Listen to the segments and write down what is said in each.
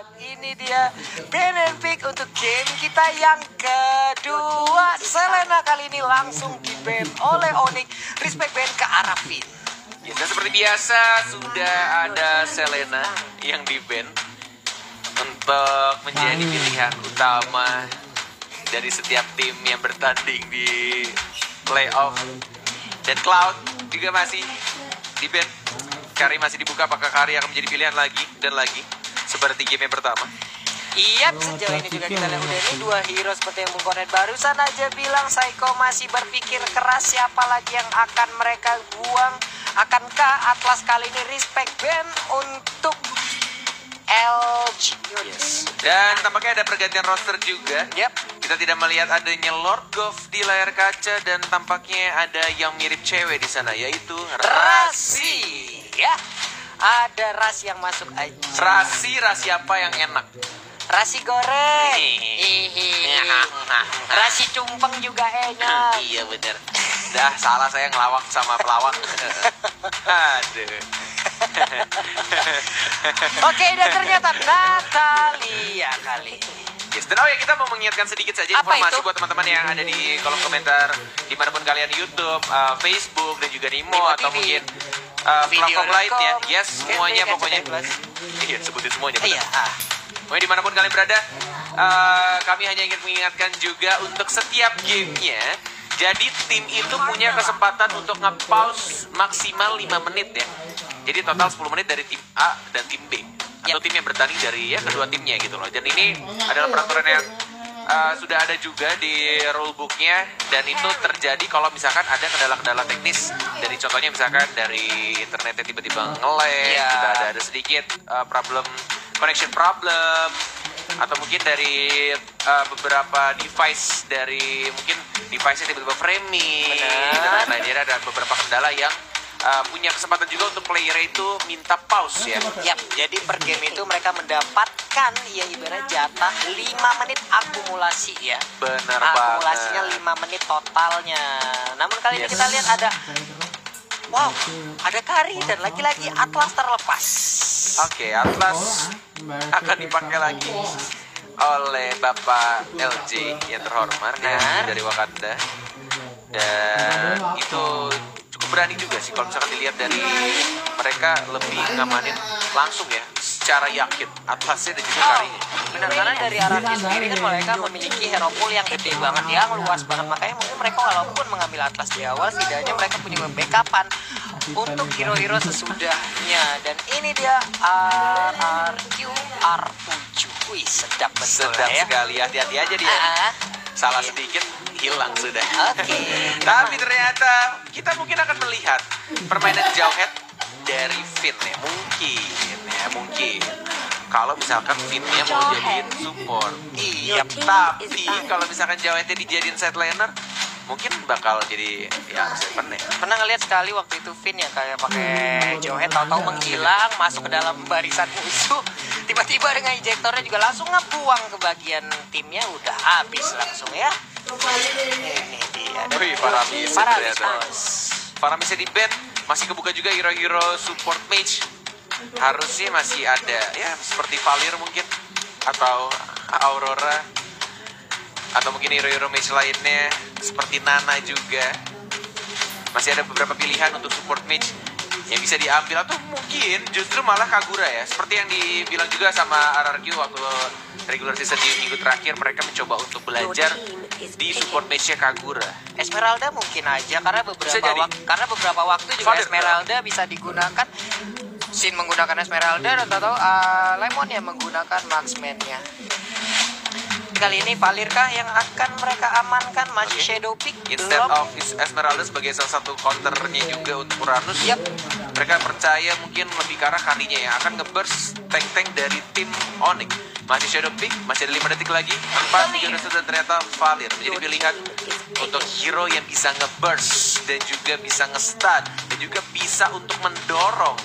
Dan ini dia ban and pick untuk game kita yang kedua. Selena kali ini langsung di-ban oleh Onyx. Respect ban ke arah Finn. Ya, dan seperti biasa sudah ada Selena yang di-ban untuk menjadi pilihan utama dari setiap tim yang bertanding di playoff. Dan Cloud juga masih di-ban. Kari masih dibuka, apakah Kari akan menjadi pilihan lagi dan lagi seperti game yang pertama? Iya, sejauh ini juga kita lihat udah ini dua hero seperti yang Bung Konet barusan aja bilang. Psycho masih berpikir keras siapa lagi yang akan mereka buang. Akankah Atlas kali ini respect ban untuk LG? Yes. Dan tampaknya ada pergantian roster juga. Yep. Kita tidak melihat adanya Lord Goff di layar kaca dan tampaknya ada yang mirip cewek di sana, yaitu Rasi. Ya, ada Rasi yang masuk aja. Rasi apa yang enak? Rasi goreng. Rasi cumpeng juga enak. Iya bener. Dah salah saya ngelawak sama pelawak. Aduh. Oke, dan ternyata Natalia kali ini. Yes, dan kita mau mengingatkan sedikit saja Apa informasi itu? buat teman-teman yang ada di kolom komentar dimanapun kalian di YouTube, Facebook, dan juga Nimo atau TV. mungkin Video platform lainnya. Rekom. Yes, semuanya Kan pokoknya. jelas. Iya, sebutin semuanya. benar. Iya. Pokoknya dimanapun kalian berada, kami hanya ingin mengingatkan juga untuk setiap gamenya. Jadi tim itu punya kesempatan untuk nge-pause maksimal 5 menit ya. Jadi total 10 menit dari tim A dan tim B. Atau tim yang bertanding dari ya kedua timnya gitu loh. Dan ini adalah peraturan yang sudah ada juga di rulebooknya. Dan itu terjadi kalau misalkan ada kendala-kendala teknis. Dari contohnya misalkan dari internetnya tiba-tiba nge-lag, sudah ada sedikit problem, connection problem. Atau mungkin dari beberapa device, dari mungkin device-nya tiba-tiba framing. Dan lain-lain, ada beberapa kendala yang punya kesempatan juga untuk player itu minta pause ya. Yap, jadi per game itu mereka mendapatkan ya ibarat jatah 5 menit akumulasi ya. Benar Akumulasinya banget. 5 menit totalnya. Namun kali ini Yes. kita lihat ada ada Kari dan lagi-lagi Atlas terlepas. Oke, Atlas akan dipakai lagi oleh Bapak LJ yang terhormat ya, dari Wakanda. Dan itu cukup berani juga sih kalau misalkan dilihat dari mereka lebih ngamanin langsung ya, secara yakin Atlasnya dan juga Karinya. Benar, karena dari Araki sendiri kan mereka memiliki hero pool yang gede banget, yang luas banget. Makanya mungkin mereka walaupun mengambil Atlas di awal, setidaknya mereka punya backupan untuk hero-hero sesudahnya. Dan ini dia RRQ R7. Wih, sedap betul Sedap ya. sekali, hati-hati aja dia. Salah sedikit hilang sudah. Oke. Tapi ternyata kita mungkin akan melihat permainan Jawhead dari Finn ya. Mungkin. Kalau misalkan Finn-nya mau jadiin support. Iya, tapi kalau misalkan Jawheadnya dijadiin side laner, mungkin bakal jadi ya seven ya. Pernah ngeliat sekali waktu itu Finn ya kayak pakai Jawhead, tahu-tahu menghilang masuk ke dalam barisan musuh. Tiba-tiba dengan ejektornya juga langsung ngebuang ke bagian timnya, udah habis langsung ya. Ini dia. Wih, Paramis ternyata. bos. Paramisnya di ban, masih kebuka juga hero-hero support mage. Harusnya masih ada ya, seperti Valir mungkin, atau Aurora, atau mungkin hero-hero mage lainnya seperti Nana juga. Masih ada beberapa pilihan untuk support mage yang bisa diambil, atau mungkin justru malah Kagura ya, seperti yang dibilang juga sama RRQ waktu regular season di minggu terakhir. Mereka mencoba untuk belajar di support mage-nya Kagura. Esmeralda mungkin aja karena beberapa waktu juga Valir, Esmeralda bisa digunakan. Sin menggunakan Esmeralda dan tahu Lemon yang menggunakan Marksman-nya. Kali ini Valir kah yang akan mereka amankan? Masih Shadow Peak Instead belum? of Esmeralda sebagai salah satu counternya juga untuk Uranus. Yap. Mereka percaya mungkin lebih ke arah Karinya yang akan nge-burst tank-tank dari tim Onyx. Masih Shadow Peak, masih ada 5 detik lagi. 4, 3, 2, 1, dan ternyata Valir menjadi pilihan untuk hero yang bisa nge-burst dan juga bisa nge-stun dan juga bisa untuk mendorong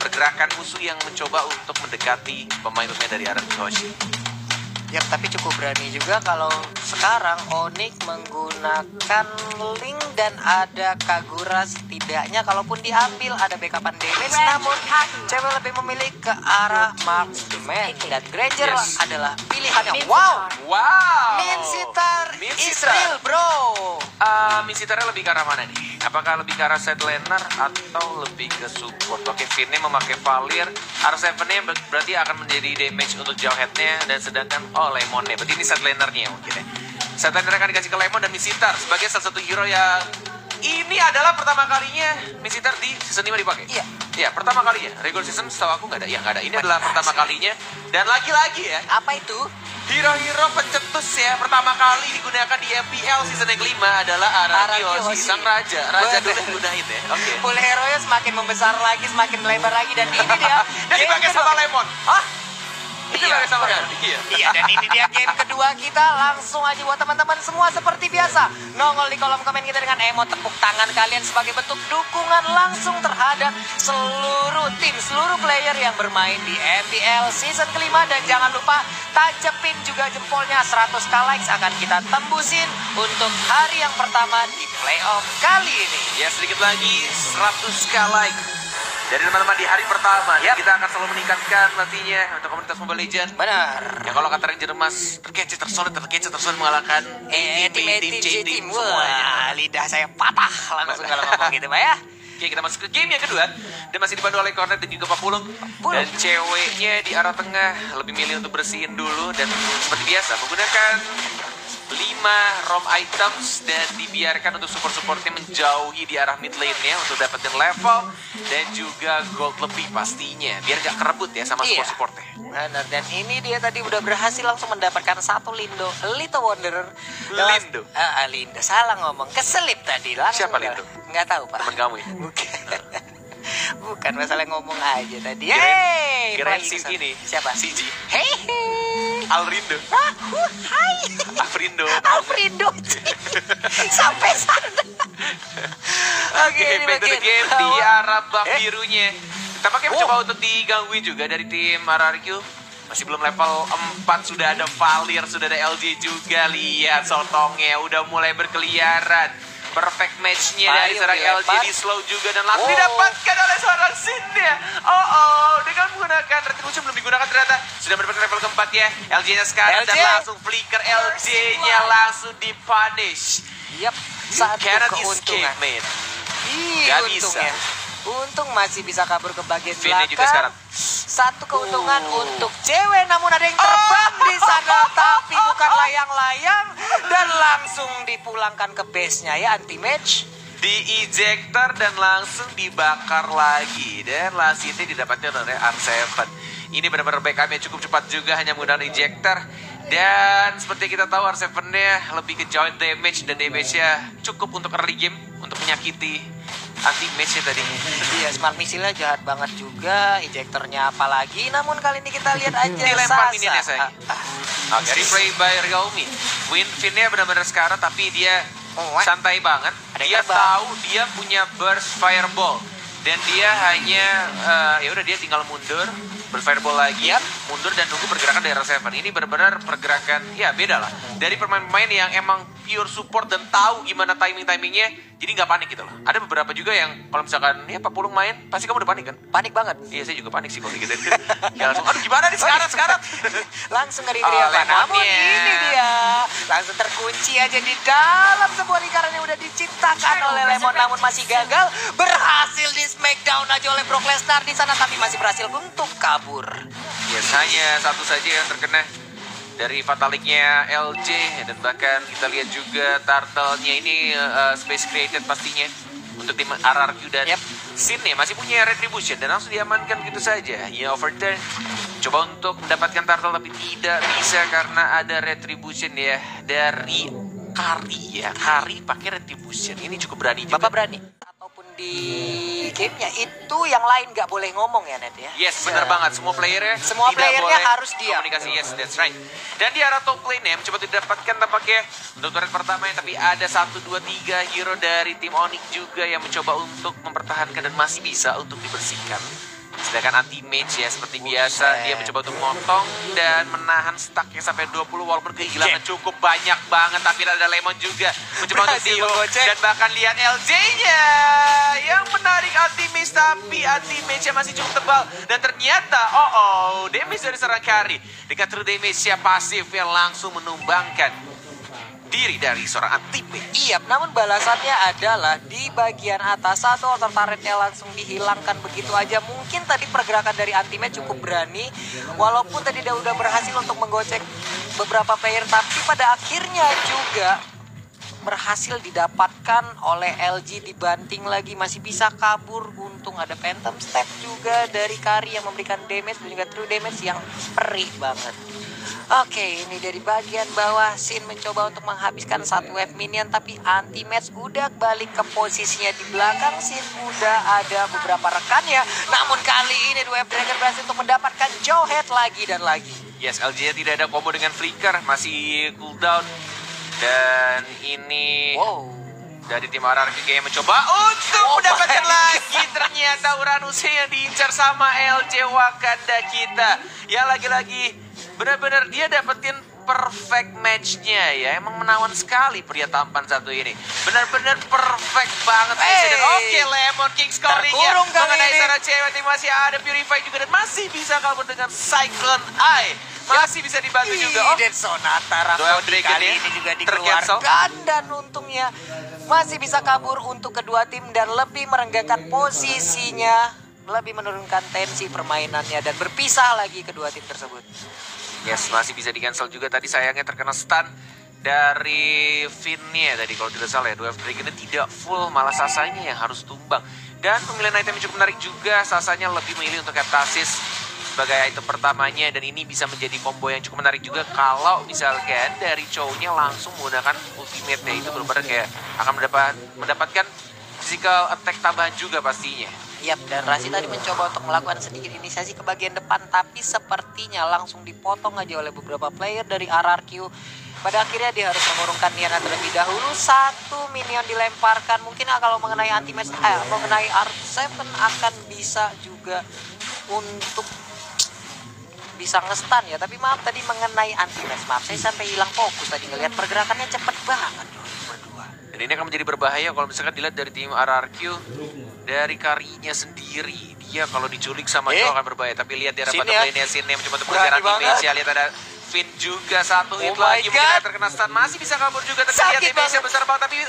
pergerakan musuh yang mencoba untuk mendekati pemain-pemain dari arah Hoshi. Ya, tapi cukup berani juga kalau sekarang Onyx menggunakan Link dan ada Kagura, setidaknya kalaupun diambil ada backupan damage, namun cewek lebih memilih ke arah Marksman dan Granger adalah pilihan yang wow. Minsitar Israel, bro. Minsitarnya lebih ke arah mana nih? Apakah lebih ke arah side laner atau lebih ke support? Oke, Finnya memakai Valir, R7-nya berarti akan menjadi damage untuk jauh head-nya, dan sedangkan Lemonnya, berarti ini side laner-nya mungkin ya. Side laner akan dikasih ke Lemon dan Minsitar sebagai salah satu hero yang ini adalah pertama kalinya Minsitar di season 5 dipakai. Iya. Ya, pertama kalinya. Regular season setahu aku nggak ada. Ya, nggak ada. Ini adalah pertama kalinya. Dan lagi-lagi ya, Apa itu? hero-hero pencetus ya, pertama kali digunakan di MPL season yang kelima adalah Araki Hoshi, sang raja. Raja dulu yang gunain ya. Oke. Full hero-nya semakin membesar lagi, semakin melebar lagi, dan ini dia. Dan dipakai sama Lemon. Hah? Itu dipakai sama Lemon. Iya. Iya, dan ini dia game kedua kita. Langsung aja buat teman-teman semua seperti biasa, nongol di kolom komen kita dengan emot tepuk tangan kalian sebagai bentuk dukungan langsung terhadap seluruh tim, seluruh player yang bermain di MPL season kelima. Dan jangan lupa tacepin juga jempolnya. 100k likes akan kita tembusin untuk hari yang pertama di playoff kali ini. Ya, sedikit lagi 100k like dari teman-teman di hari pertama. Dan kita akan selalu meningkatkan nantinya untuk komunitas Mobile Legends. Benar. Ya, kalau kata Ranger Mas, terkece tersolid mengalahkan Tim J-Team Wah, semuanya. lidah saya patah langsung kalau ngomong gitu, Pak ya. Oke, kita masuk ke game yang kedua. Dan masih dibantu oleh Cornet dan juga Papulung. Dan ceweknya di arah tengah lebih milih untuk bersihin dulu. Dan seperti biasa menggunakan 5 ROM items dan dibiarkan untuk support-supportnya menjauhi di arah mid lane-nya untuk dapetin level dan juga gold lebih pastinya, biar gak kerebut ya sama support-supportnya. Benar, dan ini dia tadi udah berhasil langsung mendapatkan satu Little Wanderer. Lindo? Lindo, salah ngomong, keselip tadi. Siapa Lindo? Nggak tahu, Pak. Temen kamu ya? Bukan. Bukan, masalah ngomong aja tadi. Kirain si ini. Siapa? Siji. Hei. Alrindo. Hai. Afrindo. Alfredo. Sampai sana. Oke, ini bagian game di arah buff birunya. Tampaknya mencoba untuk digangguin juga dari tim RRQ. Masih belum level 4, sudah ada Valir, sudah ada LJ juga. Lihat sotongnya udah mulai berkeliaran. Perfect match-nya dari seorang LJ di slow juga dan langsung didapatkan oleh seorang Sinnya. Dengan menggunakan retribution belum digunakan ternyata sudah mendapatkan level keempat ya. LJ-nya sekarang dan langsung flicker, LJ-nya langsung dipunish. Yap, satu Cannot keuntungan. escape, man. Gak bisa. Untung masih bisa kabur ke bagian Finnya belakang. juga sekarang. Satu keuntungan untuk cewek, namun ada yang terbang di sana, tapi bukan layang-layang, dan langsung dipulangkan ke base-nya ya, anti-match. Di ejector dan langsung dibakar lagi. Dan last hit didapatkan oleh R7. Ini benar-benar backup-nya cukup cepat juga, hanya menggunakan ejector. Dan seperti kita tahu R7-nya lebih ke joint damage, dan damage-nya cukup untuk early game, untuk menyakiti anti-match-nya tadi. Iya, smart missile-nya jahat banget juga, ejectornya apalagi. Namun kali ini kita lihat aja dilempar Sasa. minionnya saya. Oke, replay by Realme. Finnya benar-benar sekarang, tapi dia santai banget. Dia tahu dia punya burst fireball. Dan dia hanya, ya udah dia tinggal mundur, berfireball lagi, mundur dan nunggu pergerakan dari R7. Ini benar-benar pergerakan, ya beda lah. Dari pemain-pemain yang emang pure support dan tahu gimana timing-timingnya, jadi nggak panik gitu loh. Ada beberapa juga yang kalau misalkan ya Pak Pulung main, pasti kamu udah panik kan? Panik banget. Iya, saya juga panik sih kalau gitu. Ya langsung, aduh gimana nih sekarang? Langsung ngeri-ngeri apa? Namun ini dia langsung terkunci aja di dalam sebuah lingkaran yang udah diciptakan oleh Lemon, namun masih gagal. Berhasil di smackdown aja oleh Brock Lesnar di sana, tapi masih berhasil untuk kabur. Yes, hanya satu saja yang terkena dari fataliknya LJ, dan bahkan kita lihat juga turtle-nya ini space created pastinya untuk tim RRQ, dan Sin nih masih punya retribution dan langsung diamankan gitu saja. Ya, overturn coba untuk mendapatkan turtle tapi tidak bisa karena ada retribution ya dari Kari ya. Kari pakai retribution, ini cukup berani juga. Bapak berani. Ataupun di gamenya itu yang lain nggak boleh ngomong ya, Net ya. Yes, benar banget. Semua playernya harus diam. Komunikasi, yes, that's right. Dan di arah top lane ya, mencoba didapatkan tampaknya untuk turret pertama ya, tapi ada 1, 2, 3 hero dari tim Onyx juga yang mencoba untuk mempertahankan dan masih bisa untuk dibersihkan. Sedangkan anti-mage ya seperti biasa dia mencoba untuk motong dan menahan stacknya sampai 20 walaupun kehilangan cukup banyak banget. Tapi ada Lemon juga mencoba untuk deal dan bahkan lihat LJ-nya yang menarik anti-mage tapi anti-mage-nya masih cukup tebal. Dan ternyata damage dari serang Kari dengan true damage-nya pasif yang langsung menumbangkan diri dari seorang anti-mage. Iya, namun balasannya adalah di bagian atas satu outer turretnya langsung dihilangkan begitu aja. Mungkin tadi pergerakan dari anti-mage cukup berani, walaupun tadi dia udah berhasil untuk menggocek beberapa player, tapi pada akhirnya juga berhasil didapatkan oleh LG, dibanting lagi, masih bisa kabur. Untung ada Phantom Step juga dari Kari yang memberikan damage dan juga true damage yang perih banget. Oke, ini dari bagian bawah Sin mencoba untuk menghabiskan satu wave minion, tapi anti-match udah balik ke posisinya di belakang Sin, udah ada beberapa rekannya. Namun kali ini Wave Dragon berhasil untuk mendapatkan Jawhead lagi dan lagi. Yes, LJ tidak ada combo dengan Flicker, masih cooldown. Dan ini dari tim RRQ yang mencoba untuk mendapatkan lagi. Ternyata Uranus yang diincar sama LJ Wakanda kita. Ya lagi-lagi benar-benar dia dapetin perfect match-nya ya. Emang menawan sekali pria tampan satu ini. Benar-benar perfect banget. Dan oke, Lemon King's Calling-nya mengenai seorang cewek yang masih ada Purify juga dan masih bisa kabur dengan Cyclone Eye. Masih bisa dibantu juga. Dan Sonata Rhapsody kali ini juga dikeluarkan dan untungnya masih bisa kabur untuk kedua tim dan lebih merenggakan posisinya, lebih menurunkan tensi permainannya dan berpisah lagi kedua tim tersebut. Yes, masih bisa di-cancel juga tadi, sayangnya terkena stun dari Finn-nya tadi kalau tidak salah ya. Dua Dragon ini tidak full, malah Sasanya yang harus tumbang. Dan pemilihan item yang cukup menarik juga, Sasanya lebih memilih untuk Heptasis sebagai item pertamanya, dan ini bisa menjadi combo yang cukup menarik juga kalau misalkan dari Chow-nya langsung menggunakan ultimate-nya. Itu benar-benar kayak akan mendapatkan physical attack tambahan juga pastinya. Yap, dan Rasi tadi mencoba untuk melakukan sedikit inisiasi ke bagian depan, tapi sepertinya langsung dipotong aja oleh beberapa player dari RRQ. Pada akhirnya dia harus mengurungkan Niana terlebih dahulu. Satu minion dilemparkan, mungkin kalau mengenai anti-match, mengenai R7 akan bisa juga untuk bisa nge-stun ya. Tapi maaf tadi mengenai anti-match, maaf saya sampai hilang fokus tadi ngelihat pergerakannya cepet banget berdua. Dan ini akan menjadi berbahaya kalau misalkan dilihat dari tim RRQ, dari Karinya sendiri. Dia kalau diculik sama Joe akan berbahaya. Tapi lihat dia dapat play-nya Sin yang mencoba untuk mengejar anti-match ya. Lihat ada Finn juga satu hit lagi, mungkin terkena stun, masih bisa kabur juga. Terlihat damage yang besar banget, tapi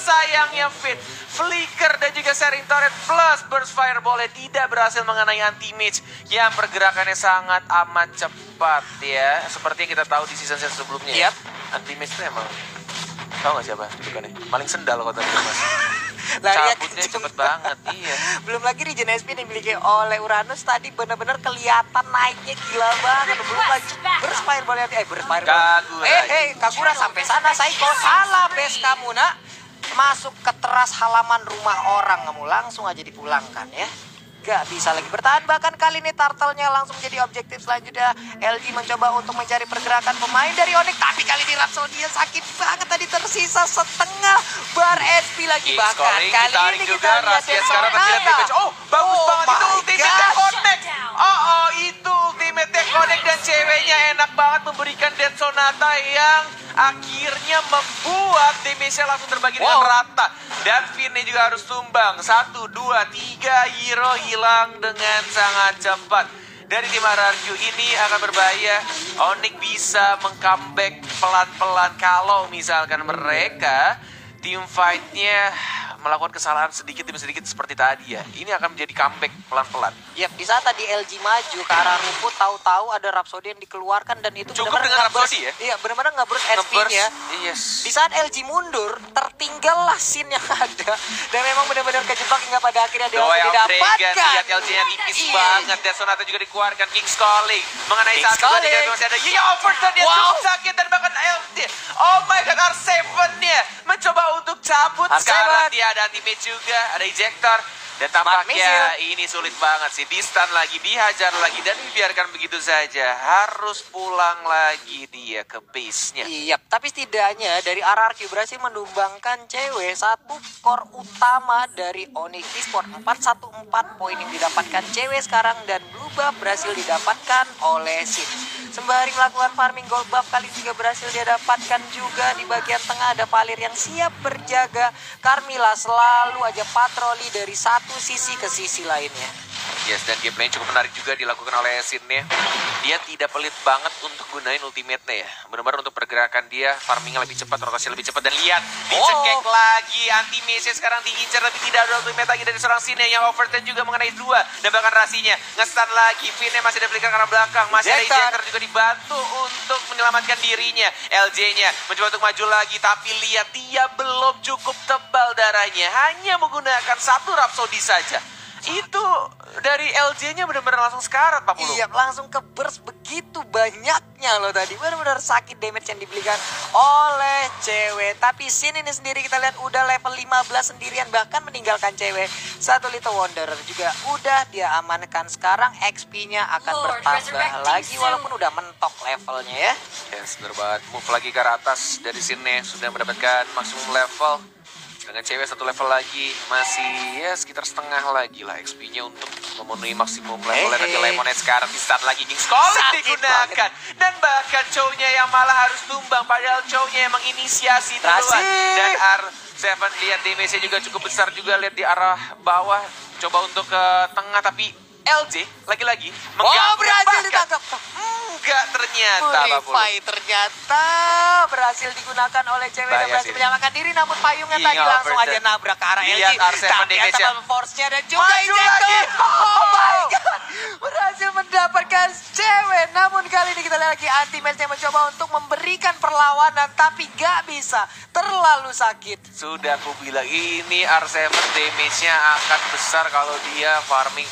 sayangnya Finn, Flicker dan juga Sharing Turret plus Burst Fireball tidak berhasil mengenai anti-mage yang pergerakannya sangat amat cepat ya. Seperti yang kita tahu di season sebelumnya. Anti-mage itu emang, tahu gak siapa bukannya? Paling sendal kok tadi mas. Cabutnya cepet banget, iya. Belum lagi regen SP yang dimiliki oleh Uranus tadi benar-benar kelihatan naiknya gila banget. Belum lagi Burst Fireball-nya, Kagura sampai sana, Saiko salah base kamu nak. Masuk ke teras halaman rumah orang, kamu langsung aja dipulangkan ya. Gak bisa lagi bertahan, bahkan kali ini Turtle-nya langsung jadi objektif selanjutnya. LG mencoba untuk mencari pergerakan pemain dari Onyx, tapi kali ini Rhapsody sakit banget tadi, tersisa setengah bar SP lagi. Bahkan kali ini kita lihat Sonata. Bagus banget itu ultimate connect. Itu ultimate connect dan ceweknya enak banget memberikan Dead Sonata yang akhirnya membuat damage-nya langsung terbagi dengan rata. Dan Finn juga harus tumbang. 1, 2, 3 hero hilang dengan sangat cepat. Dari tim RRQ ini akan berbahaya. Onyx bisa meng-comeback pelan-pelan kalau misalkan mereka team fight-nya melakukan kesalahan sedikit demi sedikit seperti tadi ya. Ini akan menjadi comeback pelan-pelan. Yap, di saat tadi LG maju ke arah rumput, tahu-tahu ada Rhapsody yang dikeluarkan dan itu cukup dengan Rhapsody ya? Iya, benar-benar nge-burst SP-nya. Yes. Di saat LG mundur, tertinggallah scene yang ada. Dan memang benar-benar kejebak hingga pada akhirnya dia didapatkan. Lihat LG-nya tipis banget. Dan Sonata juga dikeluarkan. King's Calling. Mengenai satu dan tiga masih ada overturn yang cukup sakit dan bahkan LG. Oh my god, R7-nya mencoba untuk cabut. Sekarang dia ada anti-mage juga, ada ejector. Dan Smart tampaknya ini sulit banget sih. Di-stun lagi, dihajar lagi, dan dibiarkan begitu saja. Harus pulang lagi dia ke base-nya. Iya, tapi setidaknya dari RRQ berhasil menumbangkan cewek satu core utama dari Onyx Esports. 414 poin yang didapatkan cewek sekarang, dan blue buff berhasil didapatkan oleh Sid. Sembari melakukan farming, gold buff kali juga berhasil dia dapatkan juga. Di bagian tengah ada Valir yang siap berjaga. Carmilla selalu aja patroli dari satu sisi ke sisi lainnya. Yes, dan gameplay cukup menarik juga dilakukan oleh Sin-nya. Dia tidak pelit banget untuk gunain ultimate-nya ya. Benar-benar untuk pergerakan dia, farmingnya lebih cepat, rotasi lebih cepat. Dan lihat, dicekek lagi. Anti-mage sekarang diincar, tapi tidak ada ultimate lagi dari seorang Sin yang overturn juga mengenai 2. Dan bahkan Rasinya nge-stun lagi. Finn-nya masih ada flicker ke arah belakang. Masih ada Ejector juga dibantu untuk menyelamatkan dirinya. LJ-nya mencoba untuk maju lagi, tapi lihat dia belum cukup tebal darahnya. Hanya menggunakan satu Rhapsody saja. Itu dari LJ-nya benar-benar langsung sekarat, Pak Pulu. Iya, langsung ke burst begitu banyaknya loh tadi. Benar-benar sakit damage yang diberikan oleh cewek. Tapi Sin ini sendiri kita lihat udah level 15 sendirian, bahkan meninggalkan cewek. Satu Little Wanderer juga udah dia amankan. Sekarang XP-nya akan bertambah lagi walaupun udah mentok levelnya ya. Yes, benar banget. Move lagi ke arah atas dari sini sudah mendapatkan maksimum level. Dengan cewek satu level lagi, masih ya sekitar setengah lagi lah XP-nya untuk memenuhi maksimum level. Dan Lemonade sekarang di start lagi, King's Calling digunakan. Dan bahkan cownya yang malah harus tumbang, padahal cownya yang menginisiasi duluan. Dan R7 lihat damage-nya juga cukup besar juga, lihat di arah bawah. Coba untuk ke tengah, tapi LJ lagi-lagi mengganggu. Berhasil ditangkap. Enggak ternyata, Purify ternyata berhasil digunakan oleh cewek dan berhasil menyelamatkan diri, namun payungnya tadi langsung aja nabrak ke arah LG. Tapi attack force-nya dan juga Ejector. Oh my god, berhasil mendapatkan cewek. Namun kali ini kita lihat lagi anti-match-nya mencoba untuk memberikan perlawanan, tapi gak bisa, terlalu sakit. Sudah aku bilang ini R7 damage-nya akan besar kalau dia farming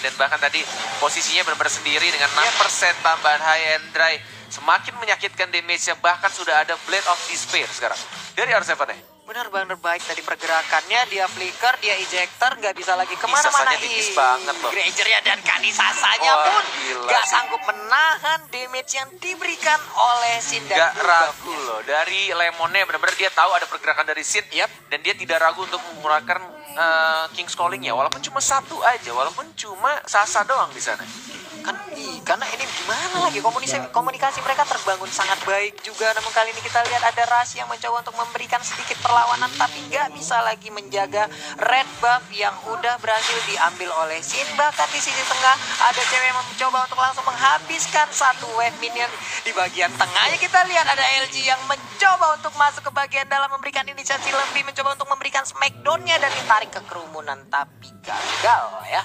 dan bahkan tadi posisinya benar-benar sendiri dengan 6% tambahan high and dry. Semakin menyakitkan damage-nya, bahkan sudah ada Blade of Despair sekarang dari R7-nya. Benar-benar baik tadi pergerakannya, dia flicker, dia ejector, nggak bisa lagi kemana-mana. Tipis banget loh. Granger dan Kanisasanya pun nggak sanggup menahan damage yang diberikan oleh Sin. Nggak ragu loh, dari Lemonnya benar-benar dia tahu ada pergerakan dari Sin. Dan dia tidak ragu untuk menggunakan King's Calling-nya, walaupun cuma satu aja, walaupun cuma Sasa doang di sana. Karena ini gimana lagi, komunikasi mereka terbangun sangat baik juga. Namun kali ini kita lihat ada Rush yang mencoba untuk memberikan sedikit perlawanan, tapi nggak bisa lagi menjaga red buff yang udah berhasil diambil oleh Sin. Bahkan di sisi tengah ada cewek yang mencoba untuk langsung menghabiskan satu wave minion. Di bagian tengahnya kita lihat ada LG yang mencoba untuk masuk ke bagian dalam, memberikan inisiasi lebih, mencoba untuk memberikan smackdown-nya dan ditarik ke kerumunan, tapi gagal ya.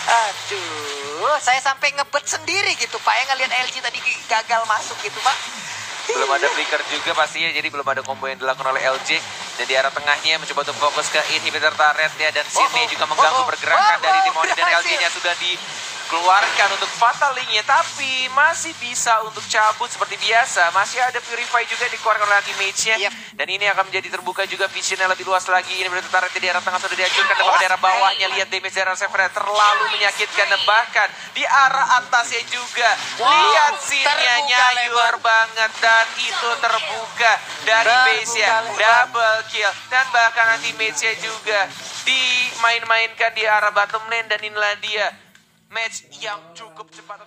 Aduh, saya sampai ngebet sendiri gitu Pak ya, ngeliat LG tadi gagal masuk gitu Pak. Belum ada flicker juga pastinya, jadi belum ada combo yang dilakukan oleh LG. Dan di arah tengahnya mencoba untuk fokus ke inhibitor turret ya, dan Sydney juga mengganggu pergerakan dari Demoni, dan LG-nya sudah dikeluarkan untuk fatal link-nya, tapi masih bisa untuk cabut seperti biasa. Masih ada Purify juga dikeluarkan oleh anti-mage-nya. Dan ini akan menjadi terbuka juga vision-nya lebih luas lagi. Ini berarti turret di arah tengah sudah dihancurkan, dan bahkan di arah bawahnya lihat damage dari R7 terlalu menyakitkan, dan bahkan di arah atasnya juga lihat scene-nya nyayur banget, dan itu terbuka dari base-nya, double kill, dan bahkan anti-mage-nya juga dimain-mainkan di arah bottom lane. Dan inilah dia match yang cukup cepat.